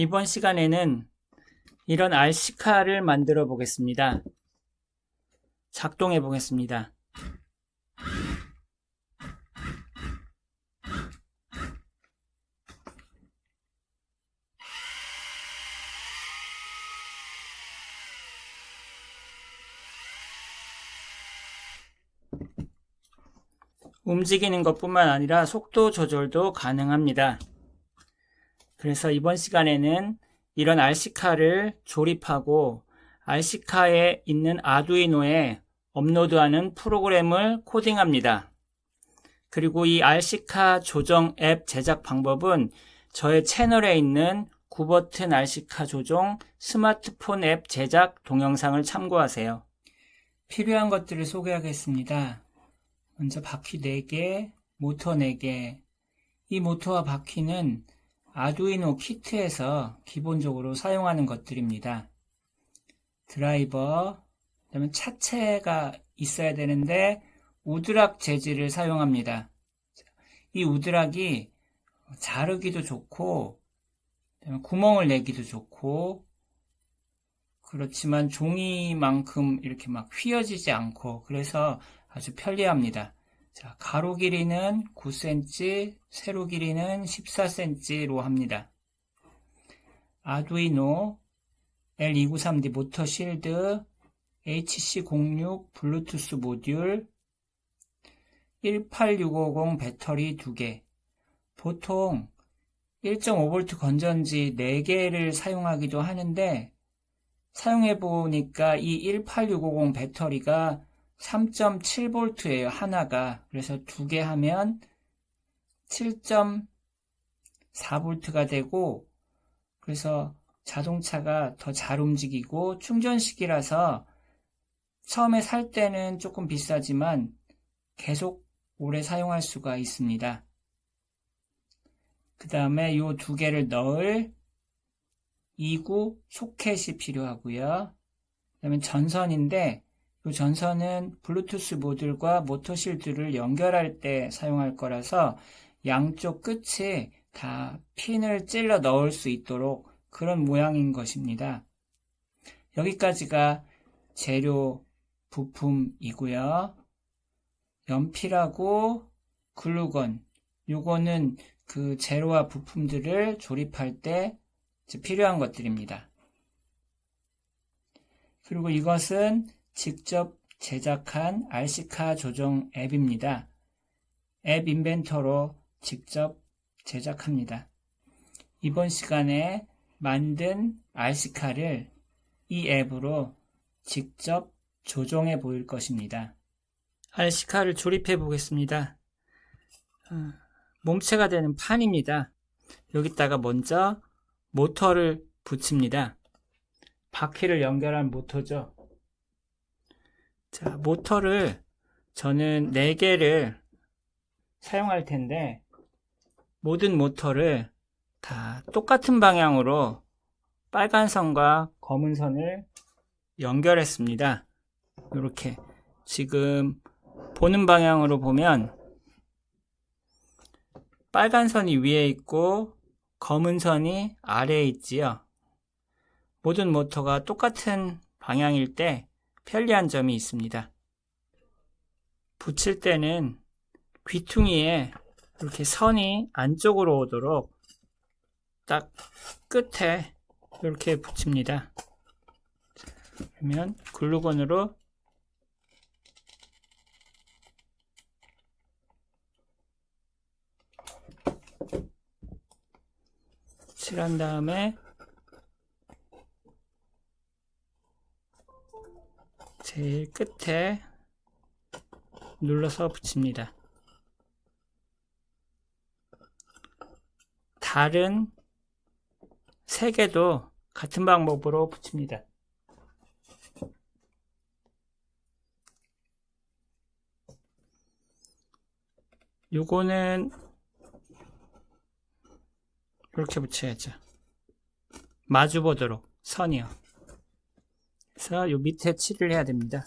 이번 시간에는 이런 RC카를 만들어 보겠습니다. 작동해 보겠습니다. 움직이는 것뿐만 아니라 속도 조절도 가능합니다. 그래서 이번 시간에는 이런 RC카를 조립하고 RC카에 있는 아두이노에 업로드하는 프로그램을 코딩합니다. 그리고 이 RC카 조정 앱 제작 방법은 저의 채널에 있는 9버튼 RC카 조정 스마트폰 앱 제작 동영상을 참고하세요. 필요한 것들을 소개하겠습니다. 먼저 바퀴 4개, 모터 4개. 이 모터와 바퀴는 아두이노 키트에서 기본적으로 사용하는 것들입니다. 드라이버, 그다음에 차체가 있어야 되는데 우드락 재질을 사용합니다. 이 우드락이 자르기도 좋고 구멍을 내기도 좋고 그렇지만 종이만큼 이렇게 막 휘어지지 않고 그래서 아주 편리합니다. 자, 가로 길이는 9cm, 세로 길이는 14cm로 합니다. 아두이노 L293D 모터 실드 HC06 블루투스 모듈 18650 배터리 2개. 보통 1.5V 건전지 4개를 사용하기도 하는데 사용해보니까 이 18650 배터리가 3.7V예요. 하나가. 그래서 2개 하면 7.4V가 되고 그래서 자동차가 더 잘 움직이고 충전식이라서 처음에 살 때는 조금 비싸지만 계속 오래 사용할 수가 있습니다. 그 다음에 이 2개를 넣을 2구 소켓이 필요하고요. 그 다음에 전선인데 이 전선은 블루투스 모듈과 모터실드를 연결할 때 사용할 거라서 양쪽 끝에 다 핀을 찔러 넣을 수 있도록 그런 모양인 것입니다. 여기까지가 재료 부품이고요. 연필하고 글루건, 요거는 그 재료와 부품들을 조립할 때 필요한 것들입니다. 그리고 이것은 직접 제작한 RC카 조정 앱입니다. 앱 인벤터로 직접 제작합니다. 이번 시간에 만든 RC카를 이 앱으로 직접 조정해 보일 것입니다. RC카를 조립해 보겠습니다. 몸체가 되는 판입니다. 여기다가 먼저 모터를 붙입니다. 바퀴를 연결한 모터죠. 자, 모터를 저는 4개를 사용할 텐데 모든 모터를 다 똑같은 방향으로 빨간 선과 검은 선을 연결했습니다. 이렇게 지금 보는 방향으로 보면 빨간 선이 위에 있고 검은 선이 아래에 있지요. 모든 모터가 똑같은 방향일 때 편리한 점이 있습니다. 붙일 때는 귀퉁이에 이렇게 선이 안쪽으로 오도록 딱 끝에 이렇게 붙입니다. 그러면 글루건으로 칠한 다음에 제일 끝에 눌러서 붙입니다. 다른 3개도 같은 방법으로 붙입니다. 요거는 이렇게 붙여야죠. 마주 보도록 선이요. 그래서 요 밑에 칠을 해야 됩니다.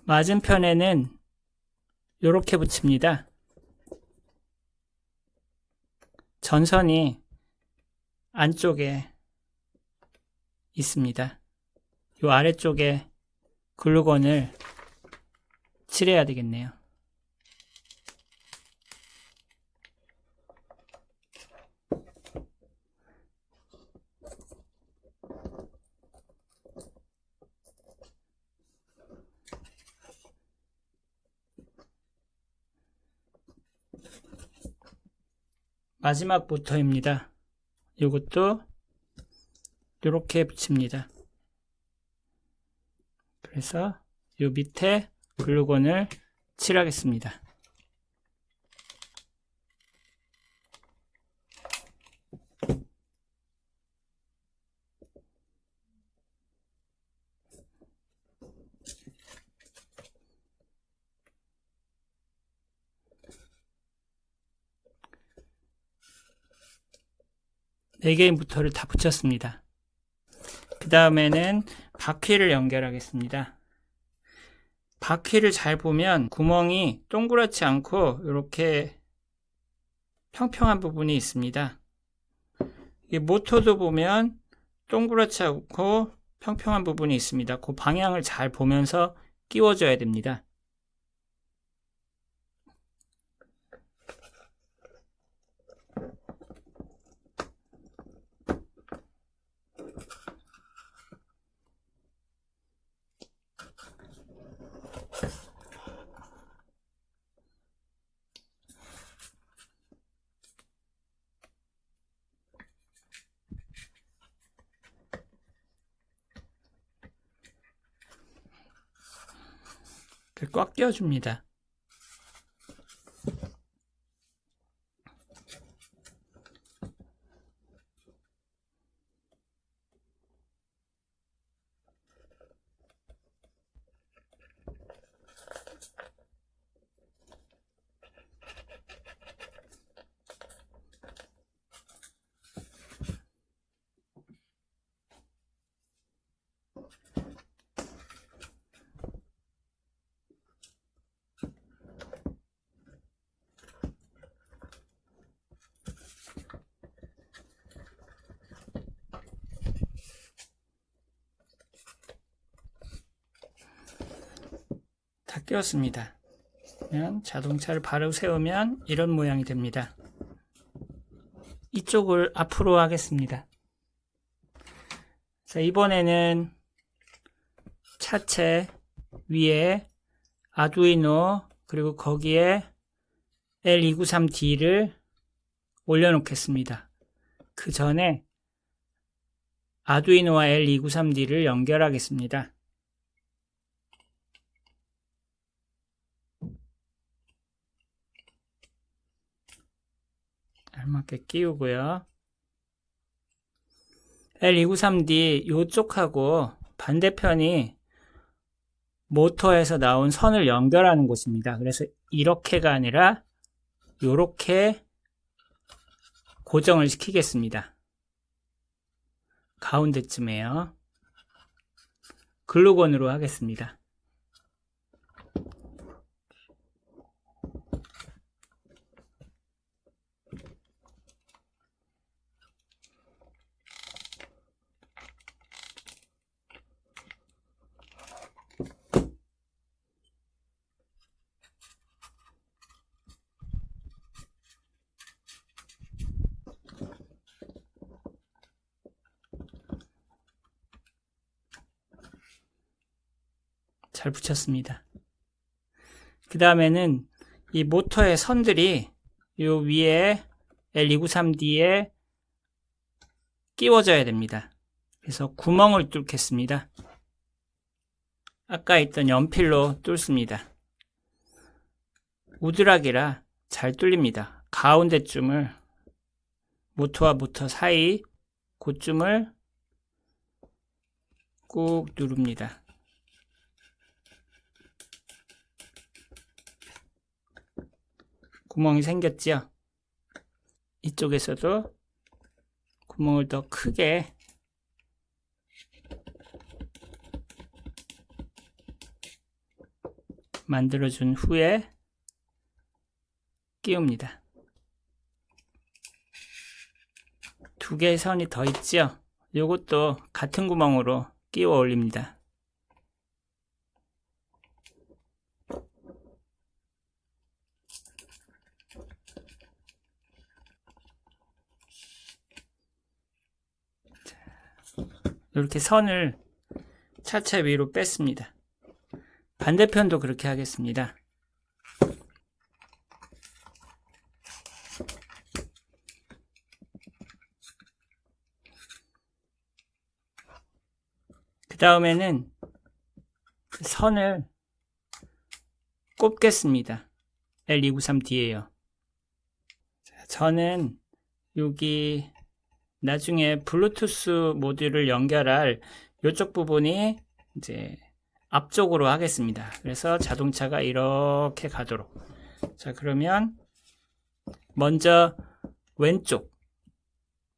맞은편에는 이렇게 붙입니다. 전선이 안쪽에 있습니다. 이 아래쪽에 글루건을 칠해야 되겠네요. 마지막 모터입니다. 이것도 이렇게 붙입니다. 그래서 이 밑에 글루건을 칠하겠습니다. 네 개의 모터를 다 붙였습니다. 그 다음에는 바퀴를 연결하겠습니다. 바퀴를 잘 보면 구멍이 동그랗지 않고 이렇게 평평한 부분이 있습니다. 이 모터도 보면 동그랗지 않고 평평한 부분이 있습니다. 그 방향을 잘 보면서 끼워줘야 됩니다. 꽉 끼워줍니다. 다 끼웠습니다. 그러면 자동차를 바로 세우면 이런 모양이 됩니다. 이쪽을 앞으로 하겠습니다. 자, 이번에는 차체 위에 아두이노 그리고 거기에 L293D를 올려놓겠습니다. 그 전에 아두이노와 L293D를 연결하겠습니다. 알맞게 끼우고요. L293D 이쪽하고 반대편이 모터에서 나온 선을 연결하는 곳입니다. 그래서 이렇게가 아니라 이렇게 고정을 시키겠습니다. 가운데쯤에요. 글루건으로 하겠습니다. 잘 붙였습니다. 그 다음에는 이 모터의 선들이 이 위에 L293D에 끼워져야 됩니다. 그래서 구멍을 뚫겠습니다. 아까 있던 연필로 뚫습니다. 우드락이라 잘 뚫립니다. 가운데쯤을 모터와 모터 사이 그쯤을 꾹 누릅니다. 구멍이 생겼죠? 이쪽에서도 구멍을 더 크게 만들어준 후에 끼웁니다. 두 개의 선이 더 있죠? 요것도 같은 구멍으로 끼워 올립니다. 이렇게 선을 차차 위로 뺐습니다. 반대편도 그렇게 하겠습니다. 그 다음에는 선을 꼽겠습니다. L293D에요. 저는 여기 나중에 블루투스 모듈을 연결할 이쪽 부분이 이제 앞쪽으로 하겠습니다. 그래서 자동차가 이렇게 가도록. 자, 그러면 먼저 왼쪽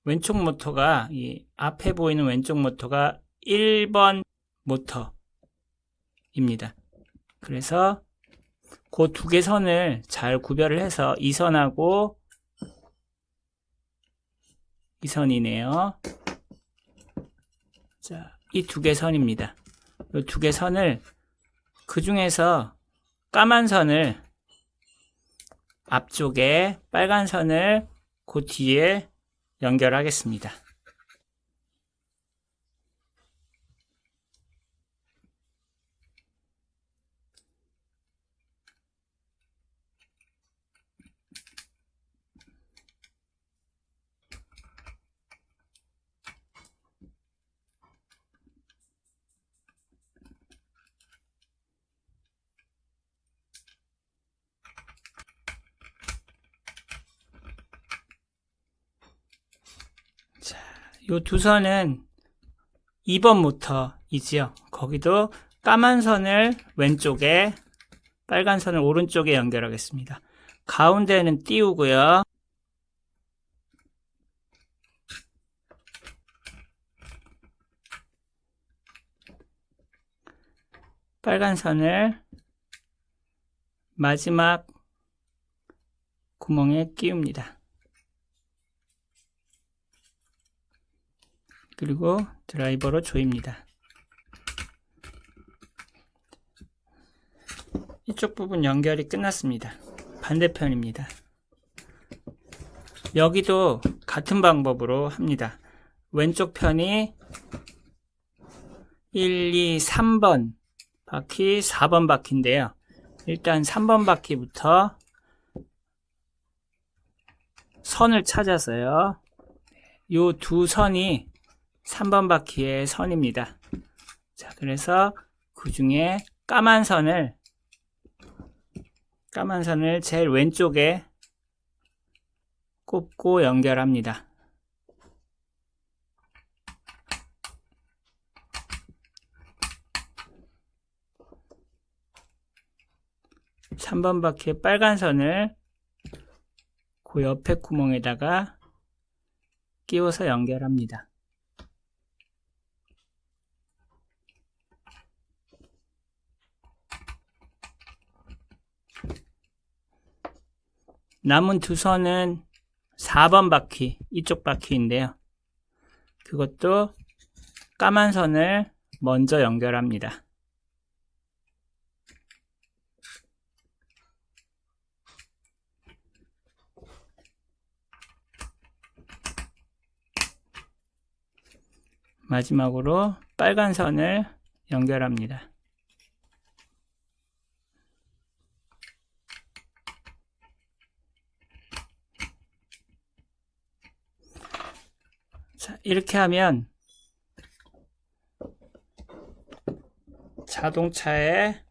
모터가, 이 앞에 보이는 왼쪽 모터가 1번 모터입니다. 그래서 그 두 개 선을 잘 구별을 해서 이 선하고 이 선이네요. 자, 이 두 개 선입니다. 이 두 개 선을, 그 중에서 까만 선을 앞쪽에, 빨간 선을 그 뒤에 연결하겠습니다. 요 두 선은 2번 모터이지요. 거기도 까만 선을 왼쪽에, 빨간 선을 오른쪽에 연결하겠습니다. 가운데는 띄우고요. 빨간 선을 마지막 구멍에 끼웁니다. 그리고 드라이버로 조입니다. 이쪽 부분 연결이 끝났습니다. 반대편입니다. 여기도 같은 방법으로 합니다. 왼쪽 편이 1, 2, 3번 바퀴, 4번 바퀴인데요. 일단 3번 바퀴부터 선을 찾아서요. 요 두 선이 3번 바퀴의 선입니다. 자, 그래서 그 중에 까만 선을 제일 왼쪽에 꼽고 연결합니다. (3번) 바퀴의 빨간 선을 그 옆에 구멍에다가 끼워서 연결합니다. 남은 두 선은 4번 바퀴, 이쪽 바퀴인데요. 그것도 까만 선을 먼저 연결합니다. 마지막으로 빨간 선을 연결합니다. 자, 이렇게 하면 자동차의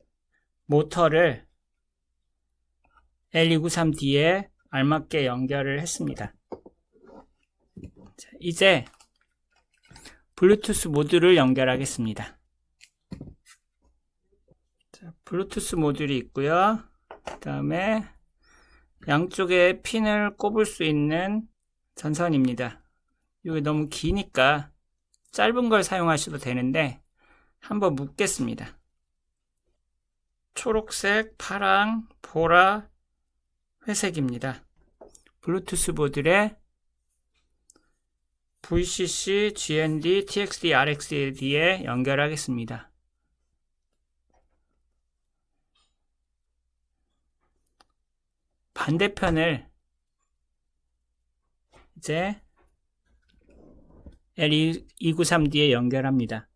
모터를 L293D에 알맞게 연결을 했습니다. 자, 이제 블루투스 모듈을 연결하겠습니다. 자, 블루투스 모듈이 있고요. 그 다음에 양쪽에 핀을 꼽을 수 있는 전선입니다. 이게 너무 기니까 짧은 걸 사용하셔도 되는데 한번 묶겠습니다. 초록색, 파랑, 보라, 회색입니다. 블루투스 보드에 VCC, GND, TXD, RXD에 연결하겠습니다. 반대편을 이제 L293D에 연결합니다.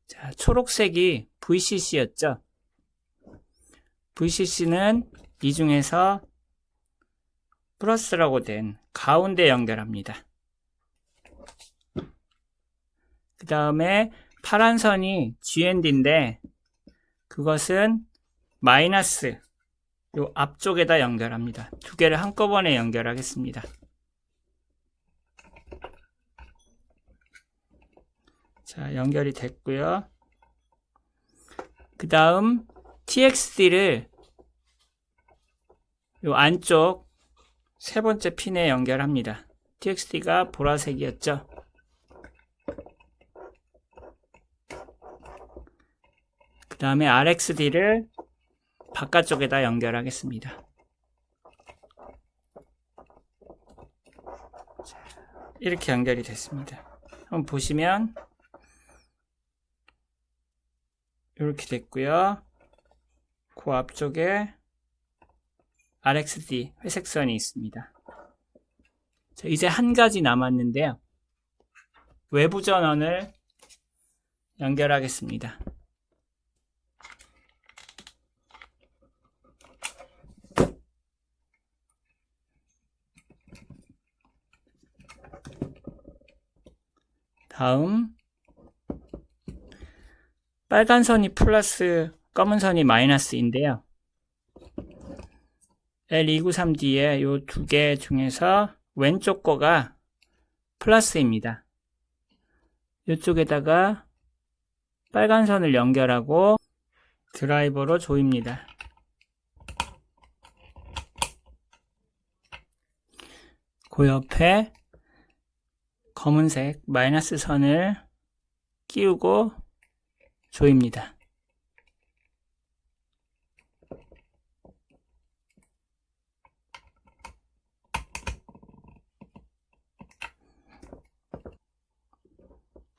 자, 초록색이 VCC였죠. VCC는 이 중에서 플러스라고 된 가운데 연결합니다. 그 다음에 파란 선이 GND인데 그것은 마이너스 요 앞쪽에다 연결합니다. 두 개를 한꺼번에 연결하겠습니다. 자, 연결이 됐고요. 그 다음 TXD를 요 안쪽 세 번째 핀에 연결합니다. TXD가 보라색이었죠. 그 다음에 RXD를 바깥쪽에다 연결하겠습니다. 자, 이렇게 연결이 됐습니다. 한번 보시면 이렇게 됐고요. 그 앞쪽에 RXD 회색선이 있습니다. 자, 이제 한 가지 남았는데요. 외부 전원을 연결하겠습니다. 다음 빨간 선이 플러스, 검은 선이 마이너스인데요. L293D의 이 두 개 중에서 왼쪽 거가 플러스입니다. 이쪽에다가 빨간 선을 연결하고 드라이버로 조입니다. 그 옆에 검은색 마이너스 선을 끼우고 조입니다.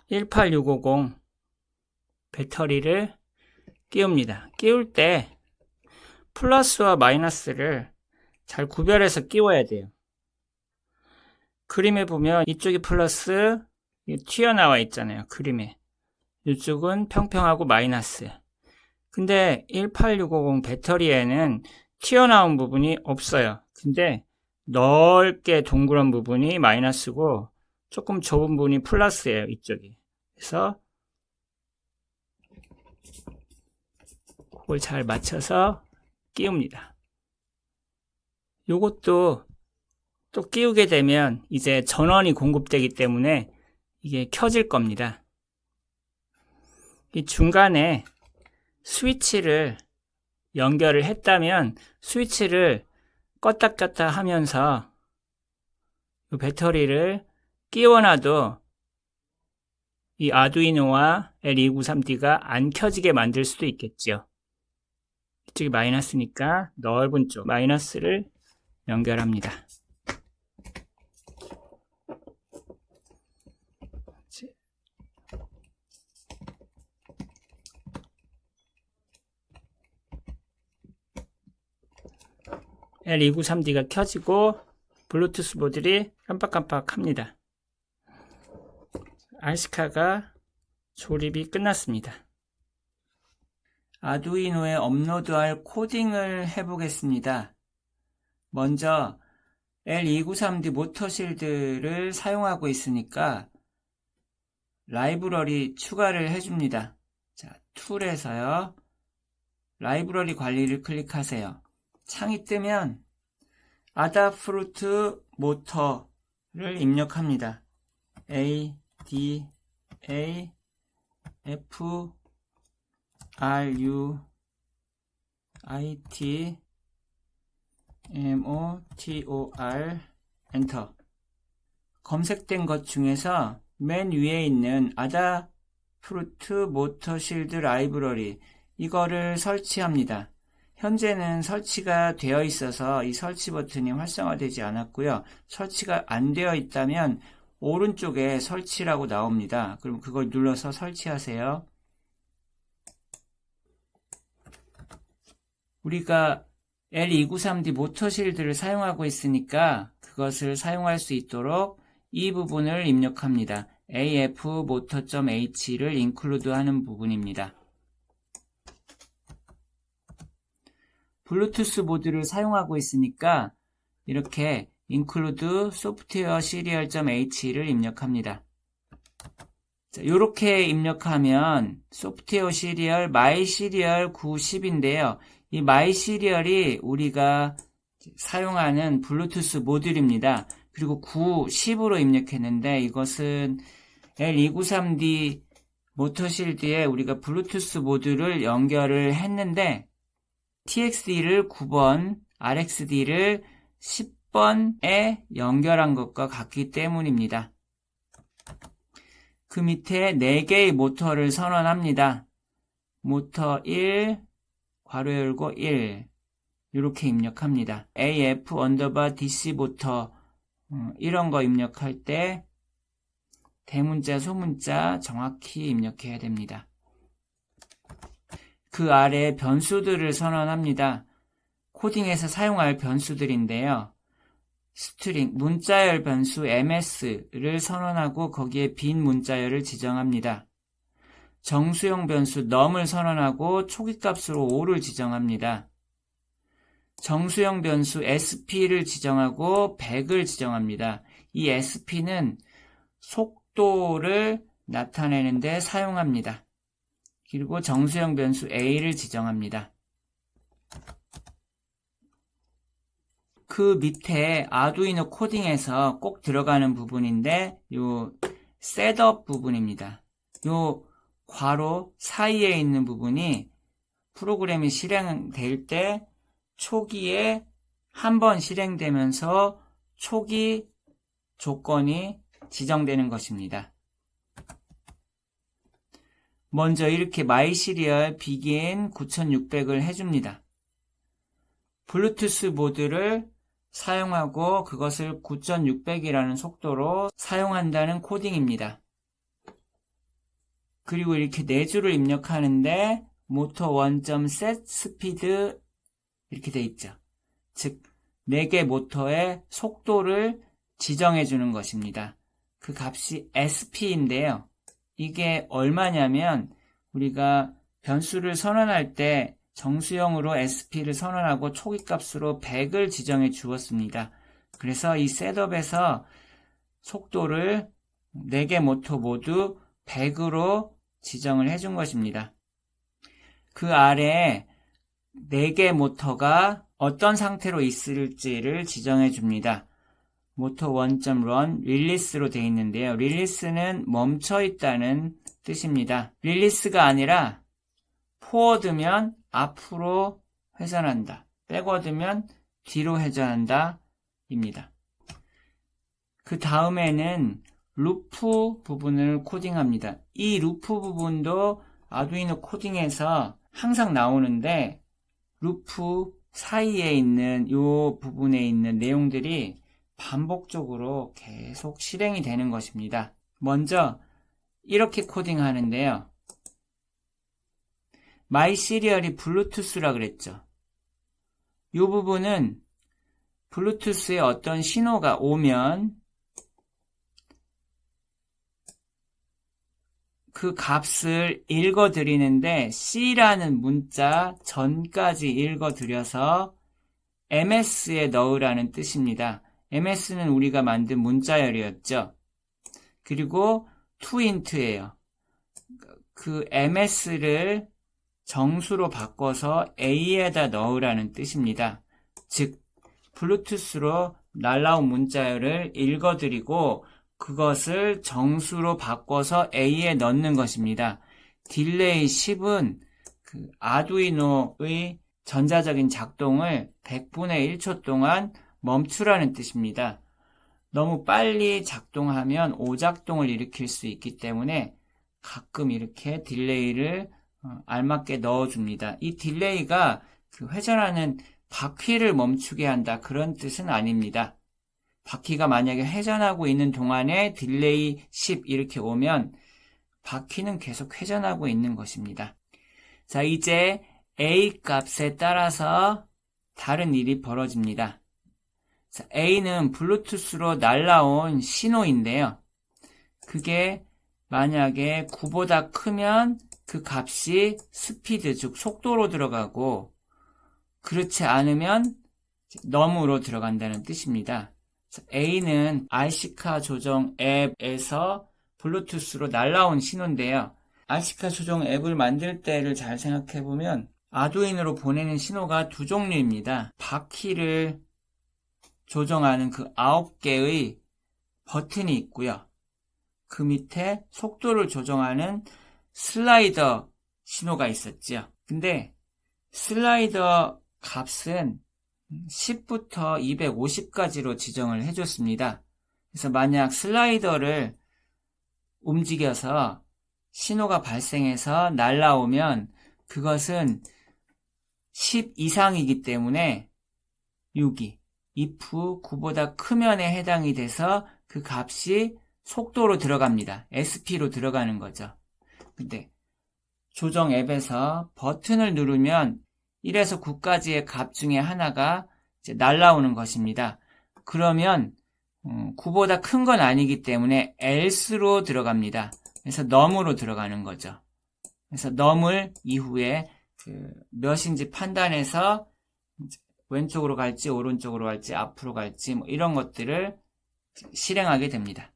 (18650) 배터리를 끼웁니다. 끼울 때 플러스와 마이너스를 잘 구별해서 끼워야 돼요. 그림에 보면 이쪽이 플러스 튀어나와 있잖아요. 그림에. 이쪽은 평평하고 마이너스. 근데 18650 배터리에는 튀어나온 부분이 없어요. 근데 넓게 동그란 부분이 마이너스고 조금 좁은 부분이 플러스예요. 이쪽이. 그래서 그걸 잘 맞춰서 끼웁니다. 요것도 또 끼우게 되면 이제 전원이 공급되기 때문에 이게 켜질 겁니다. 이 중간에 스위치를 연결을 했다면 스위치를 껐다 켰다 하면서 이 배터리를 끼워놔도 이 아두이노와 L293D가 안 켜지게 만들 수도 있겠죠. 이쪽이 마이너스니까 넓은 쪽 마이너스를 연결합니다. L293D가 켜지고 블루투스 모듈이 깜빡깜빡합니다. RC카가 조립이 끝났습니다. 아두이노에 업로드할 코딩을 해보겠습니다. 먼저 L293D 모터실드를 사용하고 있으니까 라이브러리 추가를 해줍니다. 자, 툴에서요. 라이브러리 관리를 클릭하세요. 창이 뜨면 아다프루트 모터를 입력합니다. A, D, A, F, R, U, I, T, M, O, T, O, R, 엔터. 검색된 것 중에서 맨 위에 있는 아다프루트 모터실드 라이브러리 이거를 설치합니다. 현재는 설치가 되어 있어서 이 설치 버튼이 활성화되지 않았고요. 설치가 안 되어 있다면 오른쪽에 설치라고 나옵니다. 그럼 그걸 눌러서 설치하세요. 우리가 L293D 모터실드를 사용하고 있으니까 그것을 사용할 수 있도록 이 부분을 입력합니다. af-motor.h를 include 하는 부분입니다. 블루투스 모드를 사용하고 있으니까 이렇게 include software serial.h를 입력합니다. 자, 이렇게 입력하면 소프트웨어 시리얼 마이 시리얼 910인데요. 이 마이 시리얼이 우리가 사용하는 블루투스 모듈입니다. 그리고 910으로 입력했는데 이것은 L293D 모터실드에 우리가 블루투스 모듈을 연결을 했는데 TXD를 9번, RXD를 10번에 연결한 것과 같기 때문입니다. 그 밑에 4개의 모터를 선언합니다. 모터 1, 괄호 열고 1 이렇게 입력합니다. AF_DC 모터 이런 거 입력할 때 대문자, 소문자 정확히 입력해야 됩니다. 그 아래 변수들을 선언합니다. 코딩에서 사용할 변수들인데요. 스트링, 문자열 변수 MS를 선언하고 거기에 빈 문자열을 지정합니다. 정수용 변수 num을 선언하고 초기값으로 5를 지정합니다. 정수용 변수 SP를 지정하고 100을 지정합니다. 이 SP는 속도를 나타내는 데 사용합니다. 그리고 정수용 변수 A를 지정합니다. 그 밑에 아두이노 코딩에서 꼭 들어가는 부분인데 요 셋업 부분입니다. 요 괄호 사이에 있는 부분이 프로그램이 실행될 때 초기에 한번 실행되면서 초기 조건이 지정되는 것입니다. 먼저 이렇게 마이시리얼 begin 9600을 해줍니다. 블루투스 모드를 사용하고 그것을 9600이라는 속도로 사용한다는 코딩입니다. 그리고 이렇게 4줄을 입력하는데 모터 1.set speed 이렇게 돼 있죠. 즉 4개 모터의 속도를 지정해 주는 것입니다. 그 값이 SP인데요. 이게 얼마냐면 우리가 변수를 선언할 때 정수형으로 SP를 선언하고 초기값으로 100을 지정해 주었습니다. 그래서 이 셋업에서 속도를 4개 모터 모두 100으로 지정을 해준 것입니다. 그 아래에 4개 모터가 어떤 상태로 있을지를 지정해 줍니다. 모터 1.run 릴리스로 되어 있는데요. 릴리스는 멈춰 있다는 뜻입니다. 릴리스가 아니라 포워드면 앞으로 회전한다. 백워드면 뒤로 회전한다 입니다. 그 다음에는 루프 부분을 코딩합니다. 이 루프 부분도 아두이노 코딩에서 항상 나오는데 루프 사이에 있는 이 부분에 있는 내용들이 반복적으로 계속 실행이 되는 것입니다. 먼저 이렇게 코딩하는데요. 마이 시리얼이 블루투스라 그랬죠. 이 부분은 블루투스에 어떤 신호가 오면 그 값을 읽어드리는데 C라는 문자 전까지 읽어드려서 MS에 넣으라는 뜻입니다. MS는 우리가 만든 문자열이었죠. 그리고 toInt예요. 그 MS를 정수로 바꿔서 A에다 넣으라는 뜻입니다. 즉 블루투스로 날라온 문자열을 읽어드리고 그것을 정수로 바꿔서 A에 넣는 것입니다. 딜레이 10은 그 아두이노의 전자적인 작동을 100분의 1초 동안 멈추라는 뜻입니다. 너무 빨리 작동하면 오작동을 일으킬 수 있기 때문에 가끔 이렇게 딜레이를 알맞게 넣어줍니다. 이 딜레이가 그 회전하는 바퀴를 멈추게 한다 그런 뜻은 아닙니다. 바퀴가 만약에 회전하고 있는 동안에 딜레이 10 이렇게 오면 바퀴는 계속 회전하고 있는 것입니다. 자, 이제 A 값에 따라서 다른 일이 벌어집니다. 자, A는 블루투스로 날라온 신호인데요. 그게 만약에 9보다 크면 그 값이 스피드, 즉 속도로 들어가고 그렇지 않으면 넘으로 들어간다는 뜻입니다. A는 RC카 조정 앱에서 블루투스로 날라온 신호인데요. RC카 조정 앱을 만들 때를 잘 생각해보면 아두이노로 보내는 신호가 두 종류입니다. 바퀴를 조정하는 그 9개의 버튼이 있고요. 그 밑에 속도를 조정하는 슬라이더 신호가 있었죠. 근데 슬라이더 값은 10부터 250까지로 지정을 해줬습니다. 그래서 만약 슬라이더를 움직여서 신호가 발생해서 날라오면 그것은 10 이상이기 때문에 6이 if 9보다 크면에 해당이 돼서 그 값이 속도로 들어갑니다. SP로 들어가는 거죠. 근데 조정 앱에서 버튼을 누르면 1에서 9까지의 값 중에 하나가 이제 날라오는 것입니다. 그러면 9보다 큰 건 아니기 때문에 else로 들어갑니다. 그래서 num으로 들어가는 거죠. 그래서 num을 이후에 몇인지 판단해서 왼쪽으로 갈지 오른쪽으로 갈지 앞으로 갈지 뭐 이런 것들을 실행하게 됩니다.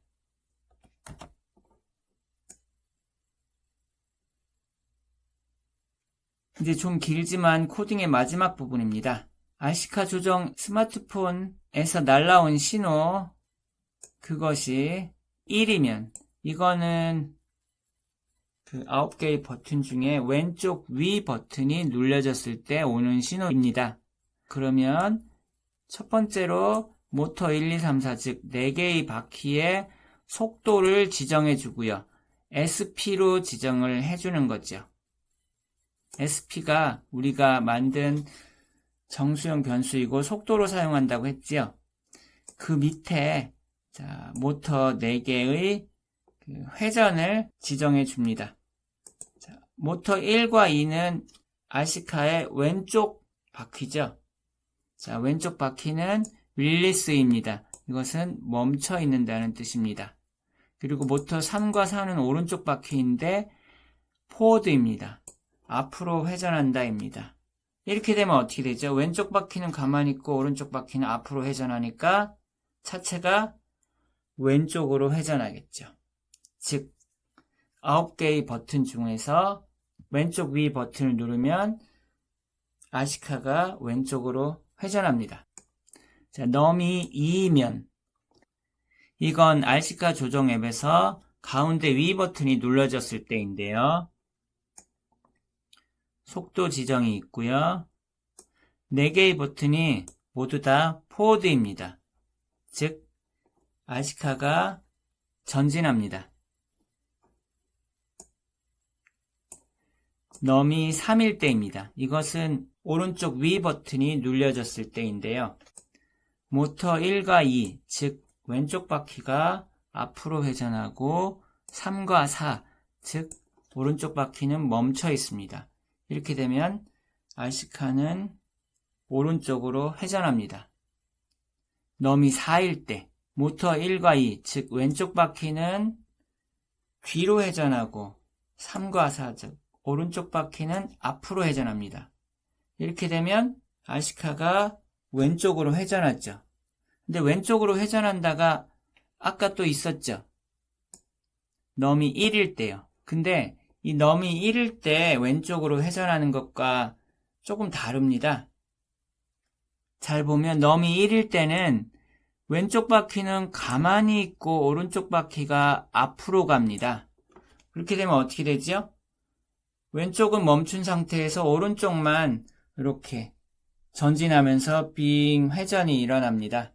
이제 좀 길지만 코딩의 마지막 부분입니다. RC카 조정 스마트폰에서 날라온 신호 그것이 1이면 이거는 그 9개의 버튼 중에 왼쪽 위 버튼이 눌려졌을 때 오는 신호입니다. 그러면 첫 번째로 모터 1, 2, 3, 4 즉 4개의 바퀴의 속도를 지정해 주고요. SP로 지정을 해주는 거죠. SP가 우리가 만든 정수형 변수이고 속도로 사용한다고 했지요. 그 밑에 모터 4개의 회전을 지정해 줍니다. 모터 1과 2는 RC카의 왼쪽 바퀴죠. 자, 왼쪽 바퀴는 릴리스입니다. 이것은 멈춰 있는다는 뜻입니다. 그리고 모터 3과 4는 오른쪽 바퀴인데 포워드입니다. 앞으로 회전한다입니다. 이렇게 되면 어떻게 되죠? 왼쪽 바퀴는 가만히 있고 오른쪽 바퀴는 앞으로 회전하니까 차체가 왼쪽으로 회전하겠죠. 즉 9개의 버튼 중에서 왼쪽 위 버튼을 누르면 RC카가 왼쪽으로 회전합니다. 자, num이 2이면 이건 RC카 조정 앱에서 가운데 위 버튼이 눌러졌을 때인데요. 속도 지정이 있고요. 4개의 버튼이 모두 다 포워드입니다. 즉 RC카가 전진합니다. num이 3일 때입니다. 이것은 오른쪽 위 버튼이 눌려졌을 때인데요. 모터 1과 2, 즉 왼쪽 바퀴가 앞으로 회전하고 3과 4, 즉 오른쪽 바퀴는 멈춰 있습니다. 이렇게 되면 RC카는 오른쪽으로 회전합니다. num이 4일 때 모터 1과 2, 즉 왼쪽 바퀴는 뒤로 회전하고 3과 4, 즉 오른쪽 바퀴는 앞으로 회전합니다. 이렇게 되면 RC카가 왼쪽으로 회전하죠. 근데 왼쪽으로 회전한다가 아까 또 있었죠. num이 1일 때요. 근데 이 num이 1일 때 왼쪽으로 회전하는 것과 조금 다릅니다. 잘 보면 num이 1일 때는 왼쪽 바퀴는 가만히 있고 오른쪽 바퀴가 앞으로 갑니다. 그렇게 되면 어떻게 되죠? 왼쪽은 멈춘 상태에서 오른쪽만 이렇게 전진하면서 빙 회전이 일어납니다.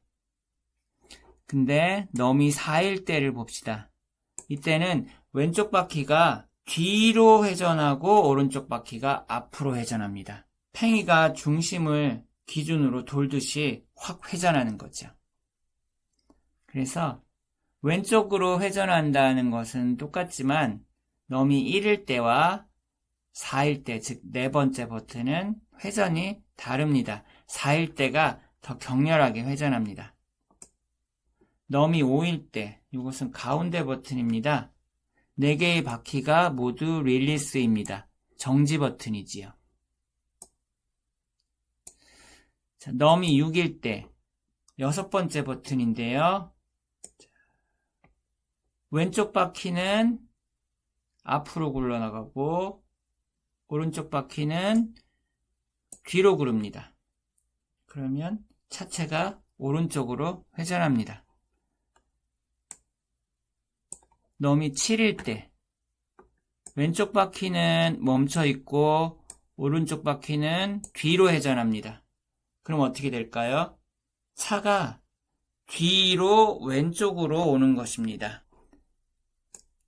근데 num이 4일 때를 봅시다. 이때는 왼쪽 바퀴가 뒤로 회전하고 오른쪽 바퀴가 앞으로 회전합니다. 팽이가 중심을 기준으로 돌듯이 확 회전하는 거죠. 그래서 왼쪽으로 회전한다는 것은 똑같지만 넘이 1일 때와 4일 때, 즉 네 번째 버튼은 회전이 다릅니다. 4일 때가 더 격렬하게 회전합니다. 넘이 5일 때, 이것은 가운데 버튼입니다. 4개의 바퀴가 모두 릴리스입니다. 정지 버튼이지요. 자, 넘이 6일 때, 6번째 버튼인데요. 왼쪽 바퀴는 앞으로 굴러나가고 오른쪽 바퀴는 뒤로 구릅니다. 그러면 차체가 오른쪽으로 회전합니다. 넘이 7일 때 왼쪽 바퀴는 멈춰 있고 오른쪽 바퀴는 뒤로 회전합니다. 그럼 어떻게 될까요? 차가 뒤로 왼쪽으로 오는 것입니다.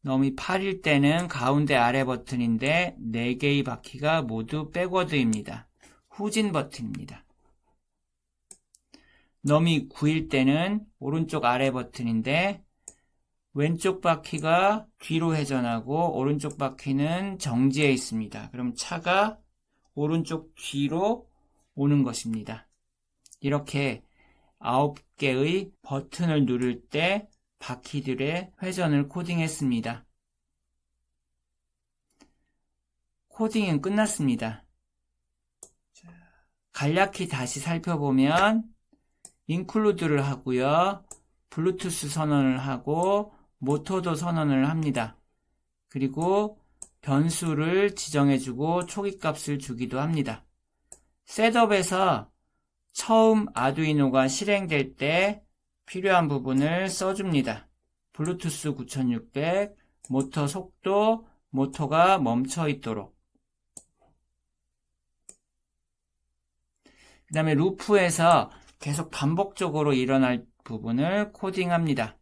넘이 8일 때는 가운데 아래 버튼인데 4개의 바퀴가 모두 백워드입니다. 후진 버튼입니다. 넘이 9일 때는 오른쪽 아래 버튼인데 왼쪽 바퀴가 뒤로 회전하고 오른쪽 바퀴는 정지해 있습니다. 그럼 차가 오른쪽 뒤로 오는 것입니다. 이렇게 9개의 버튼을 누를 때 바퀴들의 회전을 코딩했습니다. 코딩은 끝났습니다. 간략히 다시 살펴보면 인클루드를 하고요. 블루투스 선언을 하고 모터도 선언을 합니다. 그리고 변수를 지정해주고 초기값을 주기도 합니다. 셋업에서 처음 아두이노가 실행될 때 필요한 부분을 써줍니다. 블루투스 9600, 모터 속도, 모터가 멈춰 있도록. 그 다음에 루프에서 계속 반복적으로 일어날 부분을 코딩합니다.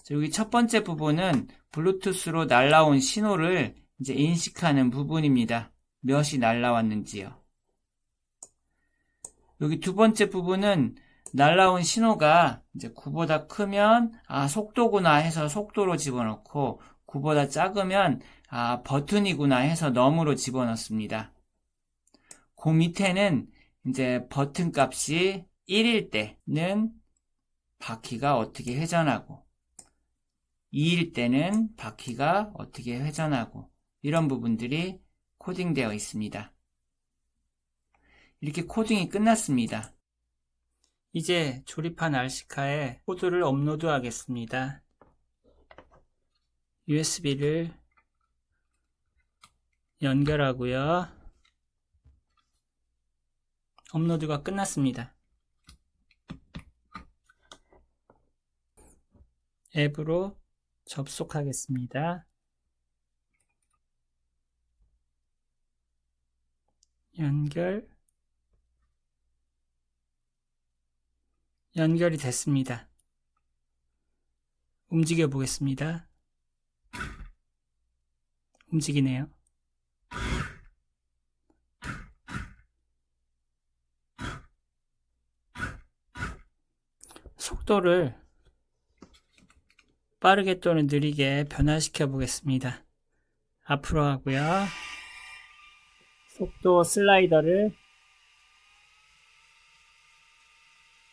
여기 첫 번째 부분은 블루투스로 날라온 신호를 이제 인식하는 부분입니다. 몇이 날라왔는지요. 여기 두 번째 부분은 날라온 신호가 이제 9보다 크면 속도구나 해서 속도로 집어넣고 9보다 작으면 버튼이구나 해서 넘으로 집어넣습니다. 그 밑에는 이제 버튼 값이 1일 때는 바퀴가 어떻게 회전하고 2일 때는 바퀴가 어떻게 회전하고 이런 부분들이 코딩되어 있습니다. 이렇게 코딩이 끝났습니다. 이제 조립한 RC카에 코드를 업로드 하겠습니다. USB를 연결하고요. 업로드가 끝났습니다. 앱으로 접속하겠습니다. 연결이 됐습니다. 움직여 보겠습니다. 움직이네요. 속도를 빠르게 또는 느리게 변화시켜 보겠습니다. 앞으로 하고요. 속도 슬라이더를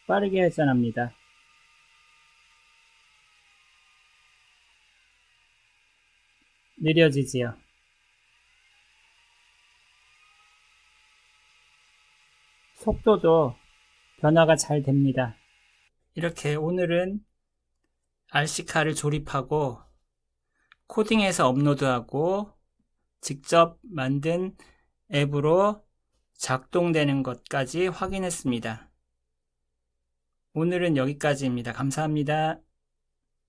빠르게 회전합니다. 느려지지요. 속도도 변화가 잘 됩니다. 이렇게 오늘은 RC카를 조립하고 코딩해서 업로드하고 직접 만든 앱으로 작동되는 것까지 확인했습니다. 오늘은 여기까지입니다. 감사합니다.